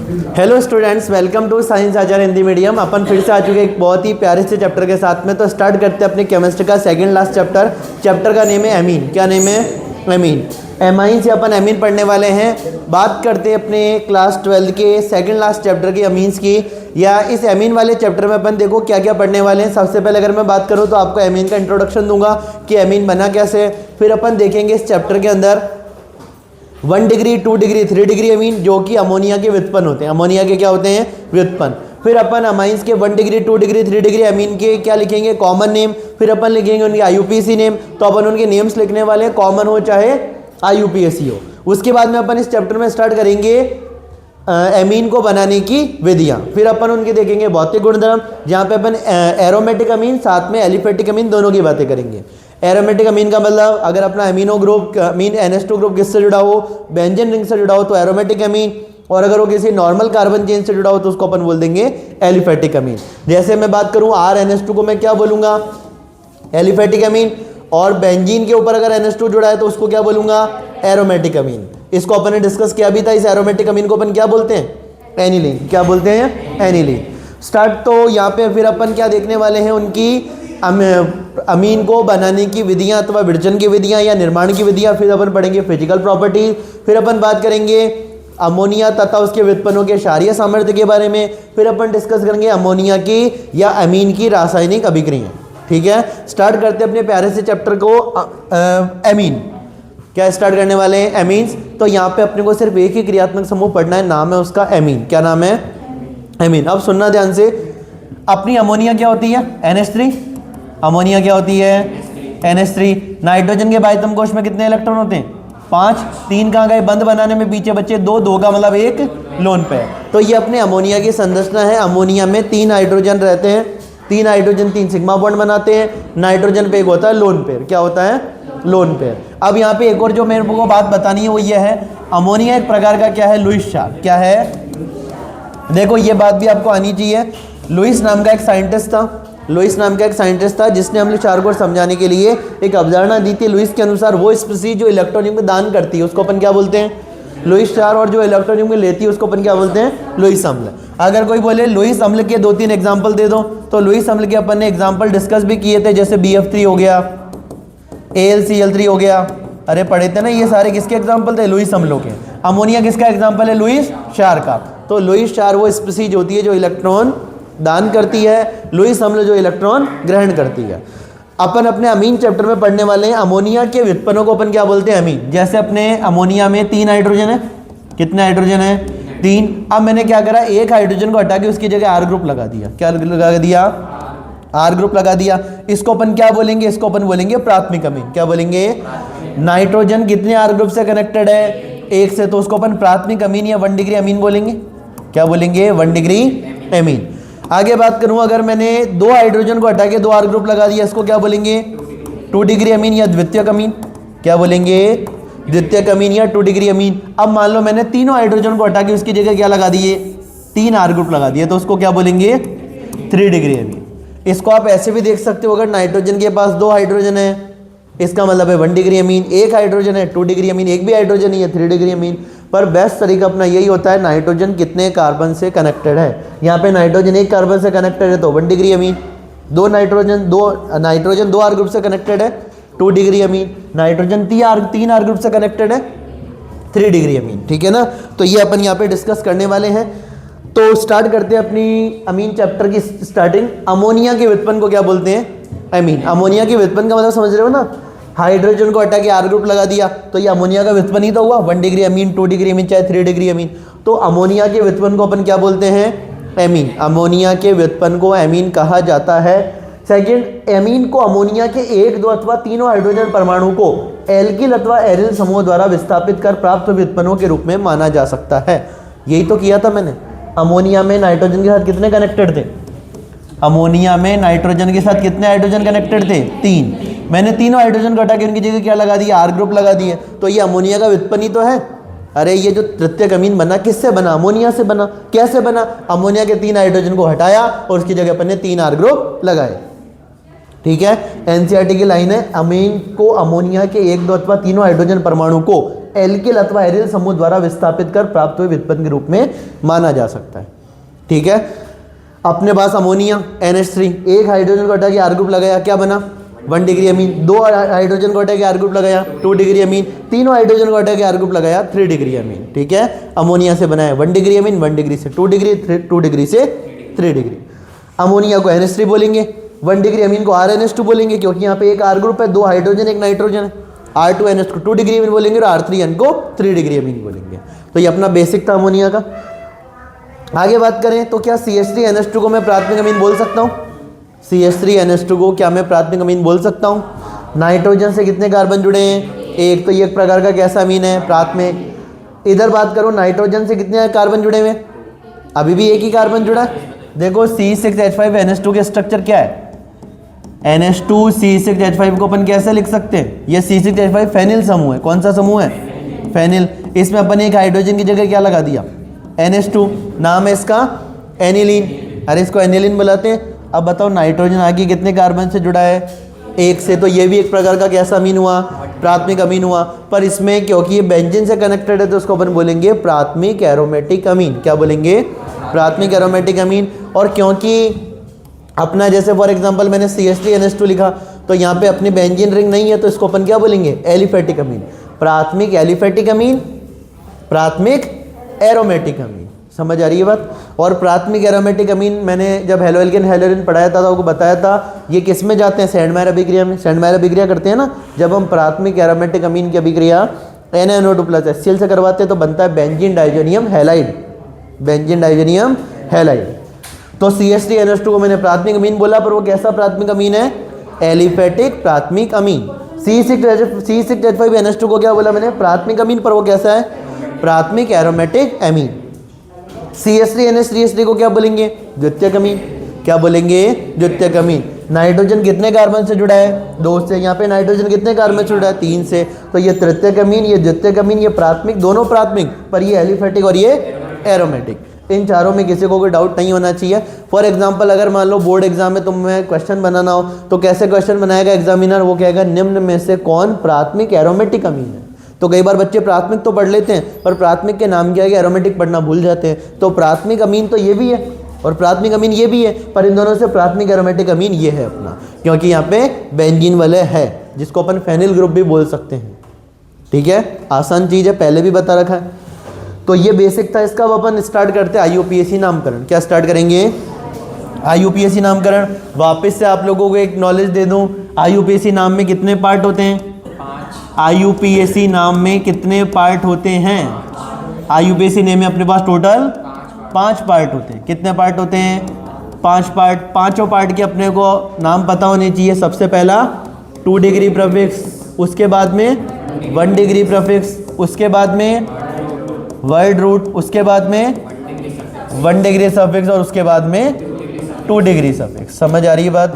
Hello students, welcome to science Acharya Hindi medium. अपन फिर से आ चुके एक बहुत ही प्यारे से चैप्टर के साथ में। तो स्टार्ट करते हैं अपने केमिस्ट्री का सेकंड लास्ट चैप्टर। चैप्टर का नेम है एमीन। क्या नेम है? एमीन। एमाइन से अपन एमीन पढ़ने वाले हैं। बात करते हैं अपने क्लास 12 के सेकंड लास्ट चैप्टर की, अमीन्स की। या इस एमीन वाले चैप्टर में अपन देखो क्या क्या पढ़ने वाले हैं। सबसे पहले अगर मैं बात करूँ तो आपको एमीन का इंट्रोडक्शन दूंगा कि एमीन बना कैसे। फिर अपन देखेंगे इस चैप्टर के अंदर 1 डिग्री, 2 डिग्री, 3 डिग्री अमीन जो कि अमोनिया के व्युत्पन्न होते हैं। अमोनिया के क्या होते हैं? व्युत्पन्न। फिर अपन अमाइंस के 1 डिग्री, 2 डिग्री, 3 डिग्री अमीन के क्या लिखेंगे? Common name. फिर अपन लिखेंगे उनके IUPAC नेम। तो अपन उनके नेम्स लिखने वाले हैं, कॉमन हो चाहे IUPAC हो। उसके बाद में अपन इस चैप्टर में स्टार्ट करेंगे एमीन को बनाने की विधियां। फिर अपन उनके देखेंगे भौतिक गुणधर्म, जहाँ पे अपन एरोमेटिक अमीन साथ में एलिफेटिक अमीन दोनों की बातें करेंगे। एरोमेटिक अमीन का मतलब अगर अपना अमीनो ग्रुप अमीन NH2 ग्रुप किससे जुड़ा हो? बेंजीन रिंग से जुड़ा हो तो एरोमेटिक अमीन। और अगर वो किसी नॉर्मल कार्बन चेन से जुड़ा हो तो उसको अपन बोल देंगे एलिफेटिक अमीन। जैसे मैं बात करूं RNH2 को मैं क्या बोलूंगा? एलिफेटिक अमीन। और बेंजीन के ऊपर अगर NH2 जुड़ा है तो उसको क्या बोलूंगा? एरोमेटिक अमीन। इसको अपन ने डिस्कस किया भी था। इस एरोमेटिक अमीन को अपन क्या बोलते हैं? एनिलीन। क्या बोलते हैं? एनिलीन। स्टार्ट। तो यहाँ पे फिर अपन क्या देखने वाले हैं? उनकी अमीन को बनाने की विधियां अथवा विरजन की विधियां या निर्माण की विधियां। फिर अपन पढ़ेंगे फिजिकल प्रॉपर्टीज। फिर अपन बात करेंगे अमोनिया तथा उसके व्युत्पन्नों के क्षारीय सामर्थ्य के बारे में। फिर अपन डिस्कस करेंगे अमोनिया की या अमीन की रासायनिक अभिक्रिया। ठीक है, स्टार्ट करते हैं अपने प्यारे से चैप्टर को। एमीन क्या स्टार्ट करने वाले हैं? एमीन्स। तो यहाँ पे अपने को सिर्फ एक ही क्रियात्मक समूह पढ़ना है, नाम है उसका एमीन। क्या नाम है? एमीन। अब सुनना ध्यान से। अपनी अमोनिया क्या होती है? NH3। अमोनिया क्या होती है? NH3। नाइट्रोजन के बाह्यतम कोश में कितने इलेक्ट्रॉन होते हैं? 5। 3 कहाँ गए? बंद बनाने में पीछे बच्चे 2, 2 का मतलब 1 लोन पे। तो ये अपने अमोनिया की संरचना है। अमोनिया में 3 हाइड्रोजन रहते हैं। 3 हाइड्रोजन 3 सिग्मा बॉन्ड बनाते हैं। नाइट्रोजन पे एक होता है लोन पेयर। क्या होता है? Lone pair. अब यहाँ पे एक और जो मेरे को बात बतानी है वो ये है, अमोनिया एक प्रकार का क्या है? लुईस क्षार। क्या है? देखो ये बात भी आपको आनी चाहिए। लुईस नाम का एक साइंटिस्ट था। लुईस नाम का एक साइंटिस्ट था जिसने अम्ल क्षार को समझाने के लिए एक अवधारणा दी थी। लुईस के अनुसार वो स्पीशीज जो इलेक्ट्रॉनिक में दान करती है उसको अपन क्या बोलते हैं? लुईस क्षार। और जो इलेक्ट्रॉनिक में लेती है उसको अपन क्या बोलते हैं? लुईस अम्ल। अगर कोई बोले लुईस अम्ल के 2-3 एग्जाम्पल दे दो, तो लुईस अम्ल के अपन ने एग्जाम्पल डिस्कस भी किए थे। जैसे BF3 हो गया, AlCl3 हो गया। अरे पढ़े थे ना, ये सारे किसके एग्जाम्पल थे? लुईस अम्लों के। अमोनिया किसका एग्जाम्पल है? लुईस क्षार का। तो लुईस क्षार वो स्पीशीज होती है जो इलेक्ट्रॉन दान करती है, लुईस अम्ल जो इलेक्ट्रॉन ग्रहण करती है। अपन अपने अमीन चैप्टर में पढ़ने वाले हैं अमोनिया के व्युत्पन्नों को अपन क्या बोलते हैं? अमीन। जैसे अपने अमोनिया में 3 हाइड्रोजन है। कितने हाइड्रोजन है? 3। अब मैंने क्या करा? एक हाइड्रोजन को हटा के उसकी जगह R ग्रुप लगा दिया। क्या लगा दिया? R ग्रुप लगा दिया। इसको अपन क्या बोलेंगे? इसको अपन बोलेंगे प्राथमिक अमीन। क्या बोलेंगे? नाइट्रोजन कितने R ग्रुप से कनेक्टेड है? 1 से, तो उसको अपन प्राथमिक अमीन या 1 डिग्री अमीन बोलेंगे। क्या बोलेंगे? 1 डिग्री अमीन। आगे बात करूं, अगर मैंने 2 हाइड्रोजन को हटा के 2 R ग्रुप लगा दिया, इसको क्या बोलेंगे? 2 डिग्री अमीन या द्वितीयक अमीन। क्या बोलेंगे? द्वितीयक अमीन या 2 डिग्री अमीन। अब मान लो मैंने तीनों हाइड्रोजन को हटा के उसकी जगह क्या लगा दिए? 3 R ग्रुप लगा दिए, तो उसको क्या बोलेंगे? 3 डिग्री अमीन। इसको आप ऐसे भी देख सकते हो, अगर नाइट्रोजन के पास 2 हाइड्रोजन है इसका मतलब है 1 डिग्री अमीन। 1 हाइड्रोजन है 2 डिग्री अमीन। एक भी हाइड्रोजन नहीं है 3 डिग्री अमीन। पर बेस्ट तरीका अपना यही होता है, नाइट्रोजन कितने कार्बन से कनेक्टेड है। यहाँ पे नाइट्रोजन 1 कार्बन से कनेक्टेड है तो 1 degree amine. 2 nitrogen 2 R group से कनेक्टेड है 2 degree amine. Nitrogen 3 R group से कनेक्टेड है 3 डिग्री अमीन। ठीक है ना? तो ये अपन यहाँ पे डिस्कस करने वाले हैं। तो स्टार्ट करते हैं अपनी अमीन चैप्टर की स्टार्टिंग। अमोनिया के व्युत्पन्न को क्या बोलते हैं? अमीन। अमोनिया के व्युत्पन्न का मतलब समझ रहे हो ना? हाइड्रोजन को हटा के R ग्रुप लगा दिया तो ये अमोनिया का व्युत्पन्न ही तो हुआ। 1 डिग्री अमीन, 2 डिग्री अमीन, चाहे 3 डिग्री अमीन। तो अमोनिया के व्युत्पन्न को अपन क्या बोलते हैं? एमीन। अमोनिया के व्युत्पन्न को एमीन कहा जाता है। सेकंड, एमीन को अमोनिया के 1, 2 अथवा तीनों हाइड्रोजन परमाणु को एल्किल अथवा एरिल समूह द्वारा विस्थापित कर प्राप्त व्युत्पन्नों के रूप में माना जा सकता है। यही तो किया था मैंने। अमोनिया में नाइट्रोजन के साथ कितने कनेक्टेड थे? अमोनिया में नाइट्रोजन के साथ कितने हाइड्रोजन कनेक्टेड थे? 3। मैंने तीनों हाइड्रोजन को हटा के उनकी जगह क्या लगा दिया? R ग्रुप लगा दिए। तो ये अमोनिया का व्युत्पन्न ही तो है। अरे ये जो तृतीयक अमीन बना किससे बना? अमोनिया से बना। कैसे बना? अमोनिया के 3 हाइड्रोजन को हटाया और उसकी जगह अपन ने 3 R ग्रुप लगाए। ठीक है, एनसीईआरटी की लाइन है, अमीन को अमोनिया के 1, 2 अथवा तीनों हाइड्रोजन परमाणु को एल्किल अथवा एरिल समूह द्वारा विस्थापित कर प्राप्त हुए व्युत्पन्न के रूप में माना जा सकता है। ठीक है, अपने पास अमोनिया NH3, एक हाइड्रोजन को हटा के R ग्रुप लगाया, क्या बना 1 डिग्री अमीन। 2 हाइड्रोजन को हटा के R ग्रुप लगाया 2 डिग्री अमीन। 3 हाइड्रोजन को हटा के R ग्रुप लगाया 3 डिग्री अमीन। ठीक है, अमोनिया से बनाया 1 डिग्री अमीन, 1 डिग्री से 2 डिग्री, 2 डिग्री से 3 डिग्री। अमोनिया को NH3 बोलेंगे, 1 डिग्री अमीन को RNH2 बोलेंगे, क्योंकि यहाँ पे एक R ग्रुप है, 2 हाइड्रोजन एक नाइट्रोजन है। R2NH को 2 डिग्री अमीन बोलेंगे और R3N को 3 डिग्री अमीन बोलेंगे। तो ये अपना बेसिक था अमोनिया का। आगे बात करें तो क्या CH3NH2 को मैं प्राथमिक अमीन बोल सकता हूँ? CH3NH2 को क्या मैं प्राथमिक अमीन बोल सकता हूँ? नाइट्रोजन से कितने कार्बन जुड़े हैं? एक। तो ये एक प्रकार का कैसा अमीन है? प्राथमिक। इधर बात करूँ नाइट्रोजन से कितने कार्बन जुड़े हुए? अभी भी एक ही कार्बन जुड़ा है। देखो C6H5NH2 के स्ट्रक्चर क्या है? NH2 C6H5 को अपन कैसे लिख सकते हैं? ये C6H5 फेनिल समूह है। कौन सा समूह है? फेनिल। इसमें अपन एक हाइड्रोजन की जगह क्या लगा दिया? NH2। नाम है इसका एनिलीन। अरे इसको एनिलीन बुलाते हैं। अब बताओ नाइट्रोजन आगे कितने कार्बन से जुड़ा है? एक से। तो ये भी एक प्रकार का कैसा अमीन हुआ? प्राथमिक अमीन हुआ। पर इसमें क्योंकि ये बेंजीन से कनेक्टेड है तो उसको अपन बोलेंगे प्राथमिक एरोमेटिक अमीन। क्या बोलेंगे? प्राथमिक एरोमेटिक अमीन। और क्योंकि अपना जैसे फॉर एग्जांपल मैंने CH3NH2 लिखा तो यहाँ पे अपनी बेंजीन रिंग नहीं है तो इसको अपन क्या बोलेंगे? एलिफेटिक अमीन। प्राथमिक एलिफेटिक अमीन, प्राथमिक एरोमेटिक अमीन। समझ आ रही है बात? और प्राथमिक एरोमेटिक अमीन मैंने जब हेलोएल्केन हेलोरिन पढ़ाया था तो आपको बताया था ये किस में जाते हैं? सैंडमायर अभिक्रिया में। सैंडमायर अभिक्रिया करते हैं ना, जब हम प्राथमिक एरोमेटिक अमीन की अभिक्रिया NaNO2+ HCl से करवाते हैं तो बनता है benzene diazonium halide. Benzene diazonium halide. तो CH3NH2 को मैंने प्राथमिक अमीन बोला, पर वो कैसा प्राथमिक अमीन है? एलिफेटिक प्राथमिक अमीन। C6H5NH2 को क्या बोला मैंने? प्राथमिक अमीन, पर वो कैसा है? प्राथमिक एरोमेटिक अमीन। CH3NH3 को क्या बोलेंगे? द्वितीयक अमीन। क्या बोलेंगे? द्वितीयक अमीन। नाइट्रोजन कितने कार्बन से जुड़ा है? 2 से। यहाँ पे नाइट्रोजन कितने कार्बन से जुड़ा है? 3 से। तो ये तृतीयक अमीन, ये द्वितीयक अमीन, ये प्राथमिक, दोनों प्राथमिक, पर ये एलिफेटिक और ये एरोमेटिक। इन चारों में किसी को कोई डाउट नहीं होना चाहिए। फॉर एग्जांपल अगर मान लो बोर्ड एग्जाम में तुम्हें क्वेश्चन बनाना हो तो कैसे क्वेश्चन बनाएगा एग्जामिनर? वो कहेगा निम्न में से कौन प्राथमिक एरोमेटिक अमीन है। तो कई बार बच्चे प्राथमिक तो पढ़ लेते हैं पर प्राथमिक के नाम क्या है एरोमेटिक पढ़ना भूल जाते हैं। तो प्राथमिक अमीन तो ये भी है और प्राथमिक अमीन ये भी है, पर इन दोनों से प्राथमिक एरोमेटिक अमीन ये है अपना, क्योंकि यहाँ पे बेंजीन वाले है जिसको अपन फेनिल ग्रुप भी बोल सकते हैं। ठीक है, आसान चीज़ है, पहले भी बता रखा है। तो ये बेसिक था इसका। अब अपन स्टार्ट करते हैं IUPAC नामकरण। क्या स्टार्ट करेंगे? IUPAC नामकरण। वापस से आप लोगों को एक नॉलेज दे दूं, IUPAC नाम में कितने पार्ट होते हैं? 5। IUPAC नाम में कितने पार्ट होते हैं? IUPAC नेम में अपने पास टोटल 5 पार्ट होते हैं। कितने पार्ट होते हैं? 5 पार्ट। पांचों पार्ट के अपने को नाम पता होने चाहिए। सबसे पहला 2 डिग्री प्रीफिक्स, उसके बाद में 1 डिग्री प्रीफिक्स, उसके बाद में वर्ड रूट, उसके बाद में 1 डिग्री सफिक्स और उसके बाद में 2 डिग्री सफिक्स। समझ आ रही है बात?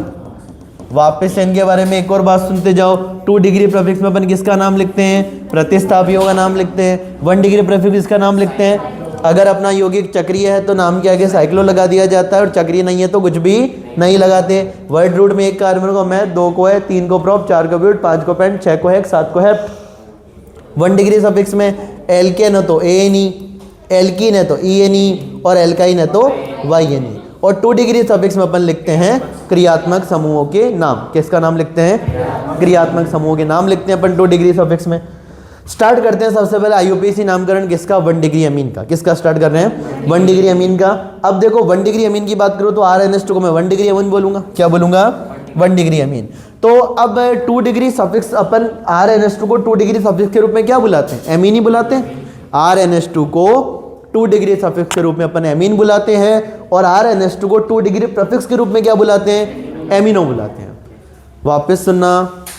वापस से इनके बारे में एक और बात सुनते जाओ। 2 डिग्री प्रीफिक्स में अपन किसका नाम लिखते हैं? प्रतिस्थापियों का नाम लिखते हैं। 1 डिग्री प्रीफिक्स किसका नाम लिखते हैं? अगर अपना यौगिक चक्रीय है तो नाम के आगे साइक्लो लगा दिया जाता है और चक्रीय नहीं है तो कुछ भी नहीं लगाते। वर्ड रूट में एक कार्बन को मैं, 2 को है, 3 को प्रोप, 4 को ब्यूट, 5 को पेंट, 6 को हेक्स, 7 को हेप्ट। 1 डिग्री सफिक्स में एल्केन है तो ANE, एल्कीन है तो ENE और एल्काइन है तो YNE। और 2 डिग्री सफिक्स में अपन लिखते हैं क्रियात्मक समूहों के नाम। किसका नाम लिखते हैं? क्रियात्मक समूहों के नाम लिखते हैं अपन 2 डिग्री सफिक्स में। स्टार्ट करते हैं सबसे पहले IUPAC नामकरण किसका? 1 डिग्री अमीन का। किसका स्टार्ट कर रहे हैं? 1 डिग्री अमीन का। अब देखो 1 डिग्री अमीन की बात करूँ तो RNH2 को मैं 1 डिग्री अमीन बोलूँगा। क्या बोलूँगा? 1 डिग्री अमीन। तो अब 2 डिग्री सफिक्स अपन RNH2 को 2 डिग्री सफिक्स के रूप में क्या बुलाते हैं? एमीन ही बुलाते हैं। RNH2 को 2 डिग्री सफिक्स के रूप में अपन एमीन बुलाते हैं और RNH2 को 2 डिग्री प्रीफिक्स के रूप में क्या बुलाते हैं? एमिनो बुलाते हैं। वापस सुनना,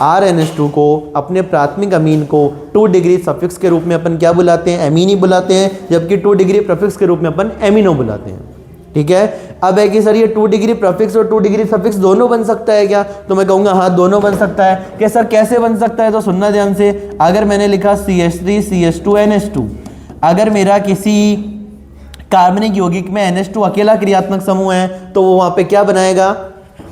RNH2 को अपने प्राथमिक अमीन को 2 डिग्री सफिक्स के रूप में अपन क्या बुलाते हैं? एमीन ही बुलाते हैं, जबकि 2 डिग्री प्रीफिक्स के रूप में अपन एमिनो बुलाते हैं। ठीक है। अब है कि सर ये 2 डिग्री प्रीफिक्स और 2 डिग्री सफिक्स दोनों बन सकता है क्या? तो मैं कहूँगा हाँ दोनों बन सकता है। कि सर कैसे बन सकता है? तो सुनना ध्यान से। अगर मैंने लिखा CH3 CH2 NH2, अगर मेरा किसी कार्बनिक यौगिक में NH2 अकेला क्रियात्मक समूह है तो वो वहाँ पे क्या बनाएगा?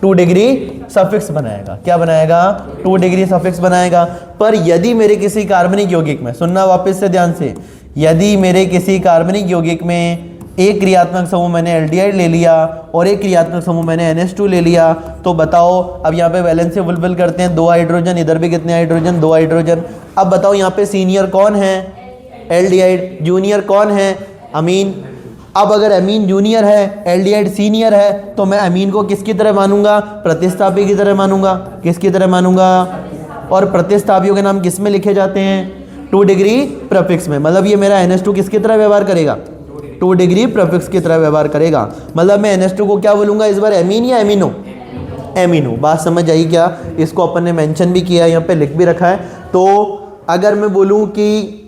2 डिग्री सफिक्स बनाएगा। क्या बनाएगा? 2 डिग्री सफिक्स बनाएगा। पर यदि मेरे किसी कार्बनिक यौगिक में, सुनना वापस से ध्यान से, यदि मेरे किसी कार्बनिक यौगिक में एक क्रियात्मक समूह मैंने एल्डिहाइड ले लिया और एक क्रियात्मक समूह मैंने NH2 ले लिया, तो बताओ अब यहाँ पे वैलेंसी फुलफिल करते हैं, 2 हाइड्रोजन, इधर भी कितने हाइड्रोजन, 2 हाइड्रोजन। अब बताओ यहाँ पे सीनियर कौन है, एल्डिहाइड, जूनियर कौन है, अमीन। अब अगर अमीन जूनियर है, एल्डिहाइड सीनियर है, तो मैं अमीन को किसकी तरह मानूंगा, प्रतिस्थापी की तरह मानूंगा। किसकी तरह मानूंगा, और प्रतिस्थापियों के नाम किस में लिखे जाते हैं, 2 डिग्री प्रीफिक्स में। मतलब ये मेरा NH2 किसकी तरह व्यवहार करेगा, 2 डिग्री प्रीफिक्स की तरह व्यवहार करेगा। मतलब मैं NH2 को क्या बोलूंगा इस बार, एमीन या एमिनो, एमिनो। बात समझ आई क्या, इसको अपन ने मेंशन भी किया, यहाँ पे लिख भी रखा है। तो अगर मैं बोलूँ कि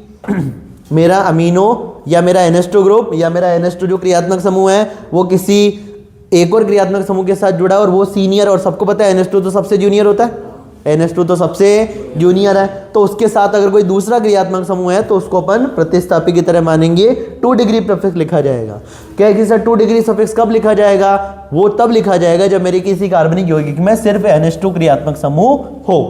मेरा अमीनो या मेरा NH2 ग्रुप या मेरा NH2 जो क्रियात्मक समूह है वो किसी एक और क्रियात्मक समूह के साथ जुड़ा है और वो सीनियर, और सबको पता है NH2 तो सबसे जूनियर होता है, NH2 तो सबसे जूनियर है, तो उसके साथ अगर कोई दूसरा क्रियात्मक समूह है तो उसको अपन प्रतिस्थापी की तरह मानेंगे, 2 डिग्री प्रीफिक्स लिखा जाएगा। क्या है कि सर 2 डिग्री सफिक्स कब लिखा जाएगा, वो तब लिखा जाएगा जब मेरे किसी कार्बनिक यौगिक में सिर्फ NH2 क्रियात्मक समूह हो।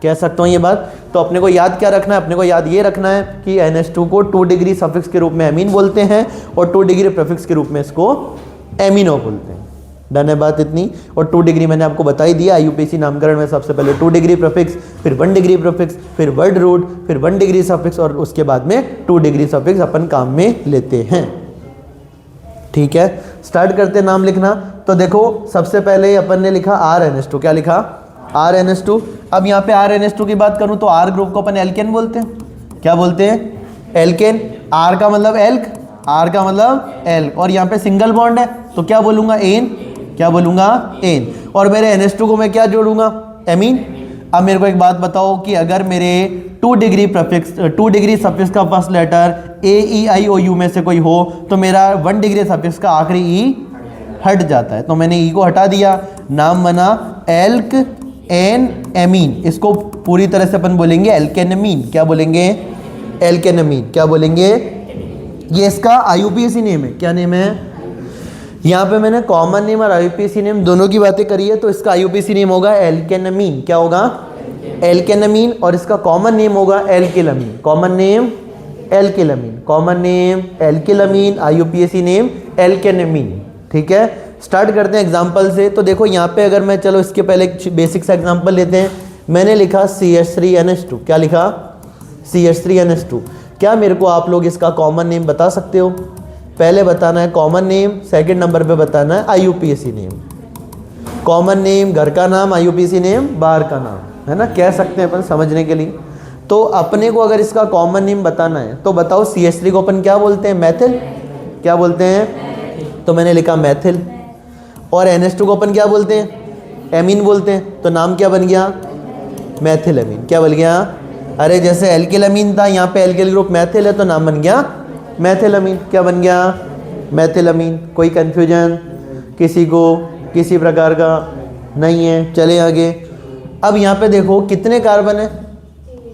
कह सकता हूँ ये बात। तो अपने को याद क्या रखना है, अपने को याद ये रखना है कि NH2 को 2 डिग्री सफिक्स के रूप में एमीन बोलते हैं और 2 डिग्री प्रीफिक्स के रूप में इसको एमिनो बोलते हैं। डन है बात इतनी। और 2 डिग्री मैंने आपको बता ही दिया, IUPAC नामकरण में सबसे पहले 2 डिग्री प्रीफिक्स, फिर 1 डिग्री प्रीफिक्स, फिर वर्ड रूट, फिर 1 डिग्री सफिक्स और उसके बाद में 2 डिग्री सफिक्स अपन काम में लेते हैं। ठीक है, स्टार्ट करते नाम लिखना। तो देखो सबसे पहले अपन ने लिखा RNH2, क्या लिखा, RNH2। अब यहाँ पे RNH2 की बात करूँ तो R ग्रुप को अपन एल्केन बोलते हैं। क्या बोलते हैं, एल्केन। R का मतलब एल्क, R का मतलब एल्क, और यहाँ पे सिंगल बॉन्ड है तो क्या बोलूँगा, एन। क्या बोलूँगा, एन। और मेरे NH2 को मैं क्या जोड़ूंगा, एमीन। अब मेरे को एक बात बताओ कि अगर मेरे 2 डिग्री प्रीफिक्स 2 डिग्री सफिक्स का फर्स्ट लेटर AEIOU में से कोई हो तो मेरा 1 डिग्री सफिक्स का आखिरी ई हट जाता है। तो मैंने ई को हटा दिया, नाम बना एल्क एन एमीन। इसको पूरी तरह से अपन बोलेंगे एल्केनमीन। क्या बोलेंगे, एल्केनमीन। क्या बोलेंगे, ये इसका IUPAC नेम है। क्या नेम है, यहाँ पे मैंने कॉमन नेम और IUPAC नेम दोनों की बातें करी है, तो इसका IUPAC नेम होगा एल्केनमीन। क्या होगा, एल्केनमीन। और इसका कॉमन नेम होगा alkylamine. Common name alkylamine, common name alkylamine, IUPAC name alkanamine. ठीक है, स्टार्ट करते हैं एग्जाम्पल से। तो देखो यहाँ पे अगर मैं, चलो इसके पहले एक बेसिक सा एग्जाम्पल लेते हैं। मैंने लिखा CH3NH2। क्या लिखा, CH3NH2। क्या मेरे को आप लोग इसका कॉमन नेम बता सकते हो? पहले बताना है कॉमन नेम, सेकंड नंबर पे बताना है IUPAC नेम। कॉमन नेम घर का नाम, IUPAC नेम बाहर का नाम, है ना, कह सकते हैं अपन समझने के लिए। तो अपने को अगर इसका कॉमन नेम बताना है तो बताओ, CH3 को अपन क्या बोलते हैं, मैथिल। क्या बोलते हैं, तो मैंने लिखा मैथिल। और NH2 को अपन क्या बोलते हैं, एमीन बोलते हैं। तो नाम क्या बन गया, मैथिल अमीन। क्या बन गया, अरे जैसे एल्किल अमीन था, यहाँ पे एल्किल ग्रुप मैथिल है तो नाम बन गया मैथिल अमीन। क्या बन गया, मैथिल अमीन। कोई कन्फ्यूजन किसी को, किसी प्रकार का नहीं है? चले आगे। अब यहाँ पे देखो कितने कार्बन है,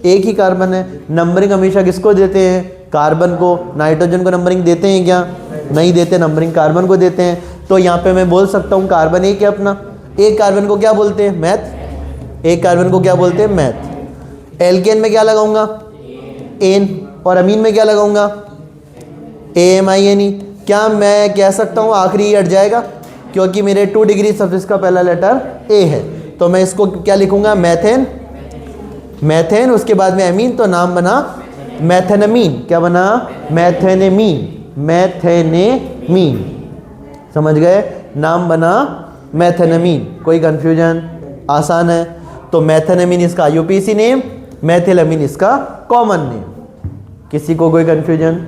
एक ही कार्बन है। नंबरिंग हमेशा किसको देते हैं, कार्बन को। नाइट्रोजन को नंबरिंग देते हैं क्या, नहीं देते, नंबरिंग कार्बन को देते हैं। तो यहाँ पे मैं बोल सकता हूँ कार्बन एक है अपना, एक कार्बन को क्या बोलते हैं, मैथ। एक कार्बन को क्या बोलते हैं, मैथ। एल्केन में क्या लगाऊंगा, एन। और अमीन में क्या लगाऊंगा, AMINE। क्या मैं कह सकता हूँ आखिरी हट जाएगा, क्योंकि मेरे 2 डिग्री सफिक्स का पहला लेटर A है, तो मैं इसको क्या लिखूंगा, मैथेन। मैथेन, उसके बाद में अमीन, तो नाम बना मैथेनमीन। क्या बना, मैथेनेमीन। मैथेनेमीन, समझ गए, नाम बना मैथेनमीन। कोई कंफ्यूजन, आसान है। तो मैथेनमीन इसका IUPAC नेम, मैथिलअमीन इसका कॉमन नेम। किसी को कोई कंफ्यूजन?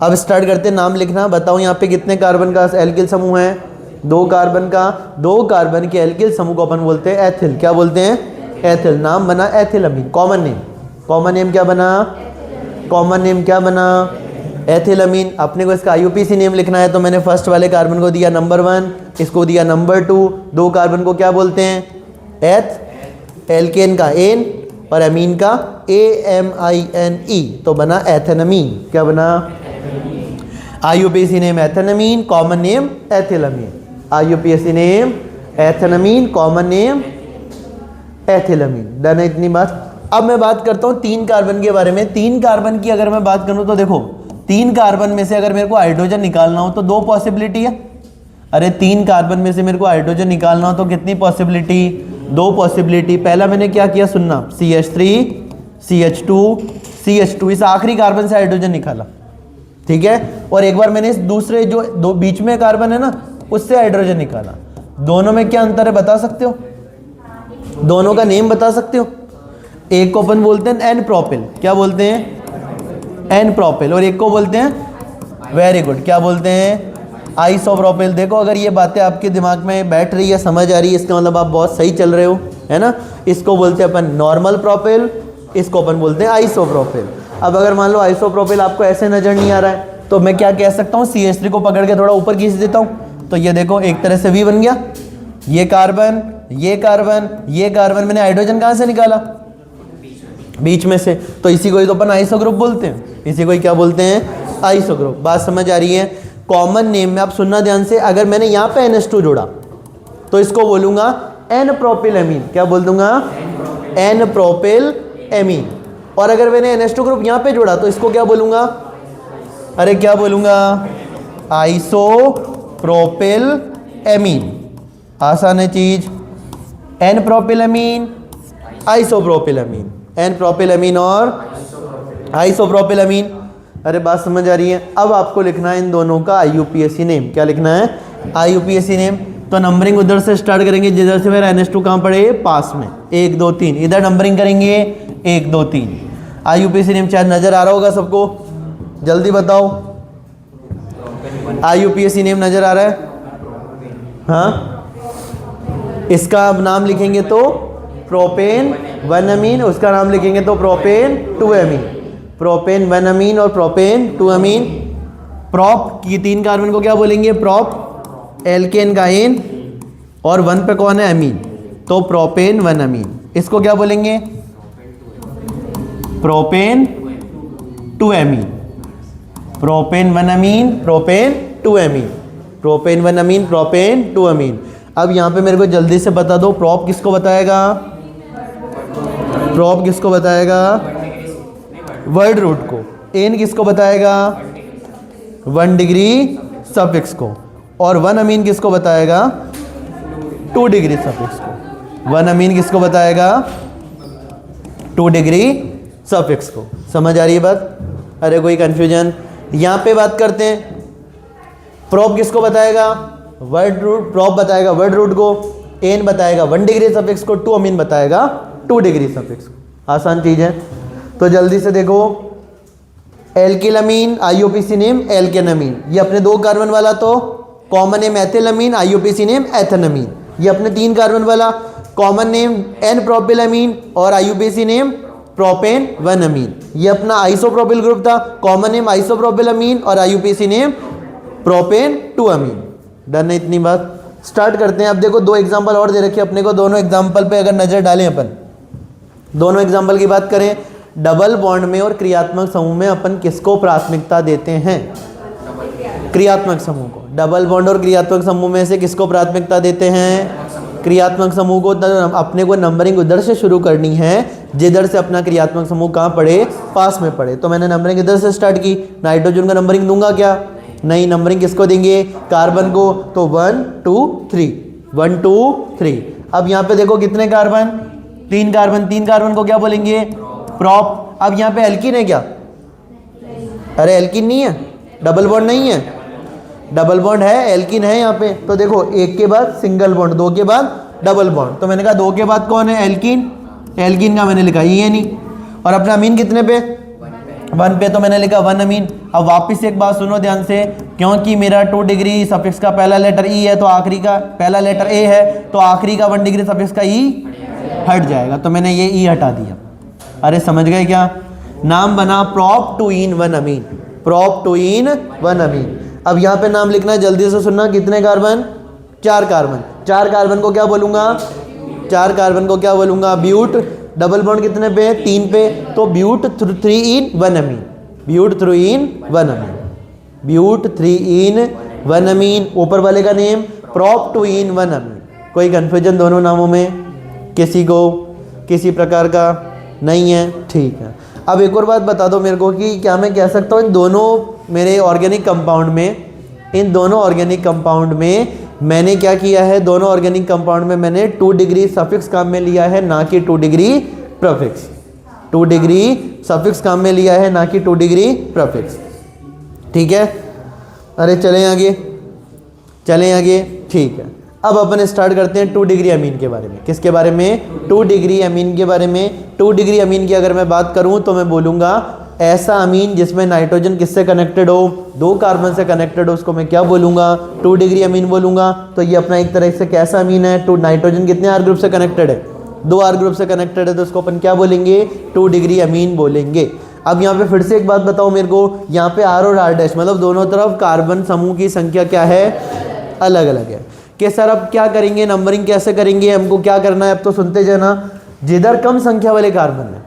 अब स्टार्ट करते हैं नाम लिखना। बताओ यहाँ पे कितने कार्बन का एल्किल समूह है, 2 कार्बन का। 2 कार्बन के एल्किल समूह को अपन बोलते हैं एथिल। क्या बोलते हैं, एथिल। नाम बना एथिलअमीन। कॉमन नेम, कॉमन नेम क्या बना, कॉमन नेम क्या बना, एथिलअमीन। अपने को इसका IUPAC नेम लिखना है, तो मैंने फर्स्ट वाले कार्बन को दिया नंबर 1, इसको दिया नंबर 2। 2 कार्बन को क्या बोलते हैं, एथ। एल्केन का एन और अमीन का AMINE, तो बना एथेनमीन। क्या बना, IUPAC name ethanamine, common name ethylamine. IUPAC name ethanamine, common name ethylamine. Done है इतनी बात? अब मैं बात करता हूँ 3 कार्बन के बारे में। 3 कार्बन की अगर मैं बात करूँ तो देखो 3 कार्बन में से अगर मेरे को हाइड्रोजन निकालना हो तो 2 पॉसिबिलिटी है। अरे 3 कार्बन में से मेरे को हाइड्रोजन निकालना हो तो कितनी पॉसिबिलिटी? 2 पॉसिबिलिटी। पहला मैंने क्या किया सुनना, CH3 CH2 CH2, इस आखिरी कार्बन से हाइड्रोजन निकाला, ठीक है। और एक बार मैंने इस दूसरे जो दो बीच में कार्बन है ना उससे हाइड्रोजन निकाला। दोनों में क्या अंतर है बता सकते हो? दोनों का नेम बता सकते हो? एक को अपन बोलते हैं एन प्रोपिल, क्या बोलते हैं? N propyl. और एक को बोलते हैं, वेरी गुड, क्या बोलते हैं? आइसोप्रोपिल। देखो अगर ये बातें आपके दिमाग में बैठ रही है, समझ आ रही है, इसका मतलब आप बहुत सही चल रहे हो, है ना। इसको बोलते हैं अपन नॉर्मल प्रोपिल, इसको अपन बोलते हैं आइसोप्रोपिल। अब अगर मान लो आइसोप्रोपिल आपको ऐसे नजर नहीं आ रहा है तो मैं क्या कह सकता हूँ, CH3 को पकड़ के थोड़ा ऊपर खींच देता हूँ तो ये देखो एक तरह से V बन गया। ये कार्बन ये कार्बन ये कार्बन, मैंने हाइड्रोजन कहाँ से निकाला? बीच में से। तो इसी को ही तो अपन आइसो ग्रुप बोलते हैं, इसी को ही क्या बोलते हैं? Iso group. बात समझ आ रही है? कॉमन नेम में आप सुनना ध्यान से, अगर मैंने यहाँ पे NH2 जोड़ा तो इसको बोलूंगा एन प्रोपिल एमीन। क्या बोल दूंगा? N propyl amine. और अगर मैंने NH2 ग्रुप यहाँ पे जोड़ा तो इसको क्या बोलूंगा? अरे क्या बोलूंगा? Iso propyl amine. आसान है चीज। एन प्रोपिल एमीन, आइसोप्रोपिल अमीन, एन प्रोपिल अमीन और आइसोप्रोपिल अमीन। अरे बात समझ आ रही है? अब आपको लिखना है इन दोनों का IUPAC नेम। क्या लिखना है? IUPAC name. तो नंबरिंग उधर से स्टार्ट करेंगे जिधर से मेरा NH2 कहाँ पड़े? पास में, 1 2 3। इधर नंबरिंग करेंगे 1 2 3। IUPAC नेम शायद नजर आ रहा होगा सबको, जल्दी बताओ। IUPAC नेम नजर आ रहा है? हाँ, इसका अब नाम लिखेंगे तो प्रोपेन 1 अमीन, उसका नाम लिखेंगे तो प्रोपेन 2 अमीन। प्रोपेन 1 अमीन और प्रोपेन 2 अमीन। प्रोप की 3 कार्बन को क्या बोलेंगे? प्रोप। एल्केन का एन और 1 पे कौन है? अमीन, तो प्रोपेन 1 अमीन। इसको क्या बोलेंगे? प्रोपेन 2 अमीन। प्रोपेन 1 अमीन, प्रोपेन 2 अमीन, प्रोपेन 1 अमीन, प्रोपेन 2 अमीन। अब यहाँ पे मेरे को जल्दी से बता दो, प्रोप किसको बताएगा? प्रोप किसको बताएगा? वर्ड रूट को। एन किसको बताएगा? 1 डिग्री सफिक्स को। और 1 अमीन किसको बताएगा? 2 डिग्री सफिक्स को। 1 अमीन किसको बताएगा? 2 डिग्री सफिक्स को। समझ आ रही है बात? अरे कोई कंफ्यूजन? यहाँ पे बात करते हैं, प्रोप किसको बताएगा? Word root. प्रोप बताएगा वर्ड रूट को, एन बताएगा 1 डिग्री सफिक्स को, 2 अमीन बताएगा 2 डिग्री सफिक्स को। आसान चीज है। तो जल्दी से देखो, एल्किल अमीन IUPAC नेम एल्केन अमीन, ये अपने 2 कार्बन वाला तो कॉमन नेम एथिल अमीन, IUPAC नेम एथन अमीन। ये अपने 3 कार्बन वाला कॉमन नेम एन प्रोपिल अमीन और IUPAC नेम प्रोपेन 1 अमीन। ये अपना आइसोप्रोपिल ग्रुप था, कॉमन नेम आइसोप्रोपिल अमीन और IUPAC नेम प्रोपेन 2 अमीन। डन है इतनी बात? स्टार्ट करते हैं। अब देखो 2 एग्जांपल और दे रखे अपने को, दोनों एग्जांपल पे अगर नजर डालें अपन, दोनों एग्जांपल की बात करें, डबल बॉन्ड में और क्रियात्मक समूह में अपन किसको प्राथमिकता देते हैं? क्रियात्मक समूह को। डबल बॉन्ड और क्रियात्मक समूह में से किसको प्राथमिकता देते हैं? क्रियात्मक समूह को। अपने को नंबरिंग उधर से शुरू करनी है जिधर से अपना क्रियात्मक समूह कहाँ पड़े? पास में पड़े। तो मैंने नंबरिंग इधर से स्टार्ट की। नाइट्रोजन का नंबरिंग दूंगा क्या? नहीं, नंबरिंग किसको देंगे? कार्बन को। तो 1 2 3, 1 2 3। अब यहाँ पे देखो कितने कार्बन? 3 कार्बन। 3 कार्बन को क्या बोलेंगे? प्रोप। अब यहाँ पे एल्कीन है क्या? अरे एल्कीन नहीं है, डबल बॉन्ड नहीं है। डबल बॉन्ड है, एल्कीन है यहाँ पे। तो देखो 1 के बाद सिंगल बॉन्ड, 2 के बाद डबल बॉन्ड। तो मैंने कहा 2 के बाद कौन है? एल्कीन। एल्कीन का मैंने लिखा ये नहीं। और अपना अमीन कितने पे? 1 पे, तो मैंने लिखा 1 अमीन। अब वापस एक बात सुनो ध्यान से, क्योंकि मेरा 2 डिग्री सफिक्स का पहला लेटर ई है तो आखिरी का पहला लेटर ए है, तो आखिरी का 1 डिग्री सफिक्स का ई हट जाएगा। तो मैंने ये ई हटा दिया। अरे समझ गए क्या? नाम बना prop 2 in 1 amine. Prop 2 in 1 amine. अब यहाँ पे नाम लिखना है, जल्दी से सुनना। कितने कार्बन? 4 कार्बन। 4 कार्बन को क्या बोलूँगा? 4 कार्बन को क्या बोलूँगा? ब्यूट। डबल बॉन्ड कितने पे? 3 पे, तो ब्यूट 3 in 1 Amin. ब्यूट 3 in 1 Amin. ब्यूट 3 in 1 अमीन। ऊपर वाले का नेम प्रोप 2 in 1 अमीन। कोई कन्फ्यूजन दोनों नामों में? किसी को किसी प्रकार का? नहीं है, ठीक है। अब एक और बात बता दो मेरे को कि क्या मैं कह सकता हूँ इन दोनों मेरे ऑर्गेनिक कंपाउंड में, इन दोनों ऑर्गेनिक कंपाउंड में मैंने क्या किया है, दोनों ऑर्गेनिक कंपाउंड में मैंने 2 डिग्री सफिक्स काम में लिया है, ना कि 2 डिग्री प्रीफिक्स। 2 डिग्री सफिक्स काम में लिया है, ना कि 2 डिग्री प्रीफिक्स, ठीक है। अरे चलें आगे, चलें आगे, ठीक है। अब अपन स्टार्ट करते हैं 2 डिग्री अमीन के बारे में। किसके बारे में? 2 डिग्री अमीन के बारे में। 2 डिग्री अमीन की अगर मैं बात करूं तो मैं बोलूँगा ऐसा अमीन जिसमें नाइट्रोजन किससे कनेक्टेड हो, 2 कार्बन से कनेक्टेड हो, उसको मैं क्या बोलूँगा? 2 डिग्री अमीन बोलूँगा। तो ये अपना एक तरह से कैसा अमीन है? 2 नाइट्रोजन कितने आर ग्रुप से कनेक्टेड है? 2 आर ग्रुप से कनेक्टेड है, तो उसको अपन क्या बोलेंगे? 2 डिग्री अमीन बोलेंगे। अब यहाँ पे फिर से एक बात बताओ मेरे को, यहाँ पे आर और आर डैश मतलब दोनों तरफ कार्बन समूह की संख्या क्या है? अलग अलग है। कि सर अब क्या करेंगे, नंबरिंग कैसे करेंगे, हमको क्या करना है? अब तो सुनते जाना। जिधर कम संख्या वाले कार्बन है,